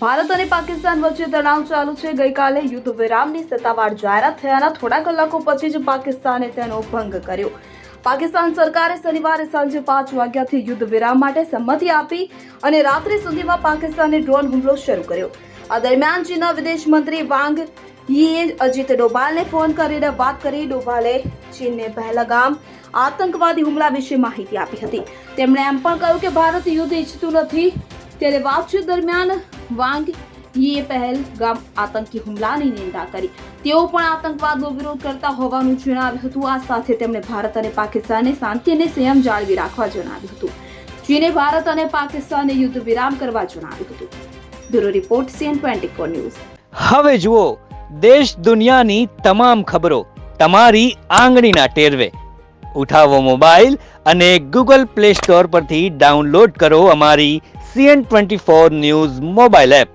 ભારત અને પાકિસ્તાન વચ્ચે તણાવ ચાલુ છે। ગઈકાલે યુદ્ધ વિરામની સત્તાવાર જાહેરાત થયાના થોડા કલાકો પછી જ પાકિસ્તાને તેનો ભંગ કર્યો। પાકિસ્તાન સરકારે શનિવારે સાંજે 5 વાગ્યાથી યુદ્ધ વિરામ માટે સંમતિ આપી અને રાત્રિ સુધીમાં પાકિસ્તાને ડ્રોન હુમલો શરૂ કર્યો। આ દરમિયાન ચીનના વિદેશ મંત્રી વાંગ यीએ અજીત ડોભાલને ફોન કરીને વાત કરી। ડોભાલે ચીનને પહેલગામ આતંકવાદી હુમલા વિશે માહિતી આપી હતી। તેમણે એમ પણ કહ્યું કે ભારત યુદ્ધ ઈચ્છતું નથી। ત્યારે વાતચીત દરમિયાન વાંગ यीએ પહેલગામ આતંકી હુમલાની નિંદા કરી। તેઓ પણ આતંકવાદનો વિરોધ કરતા હોવાનું જણાવ્યું હતું। આ સાથે તેમણે ભારત અને પાકિસ્તાનને શાંતિ અને સંયમ જાળવી રાખવા જણાવ્યું હતું। ચીને ભારત અને પાકિસ્તાનને યુદ્ધ વિરામ કરવા જણાવ્યું હતું। Bureau report CN24 news. હવે જુઓ દેશ દુનિયાની તમામ ખબરો તમારી આંગળીના ટેરવે। ઉઠાવો મોબાઈલ અને Google Play Store પરથી ડાઉનલોડ કરો અમારી CN24 ન્યૂઝ મોબાઈલ એપ।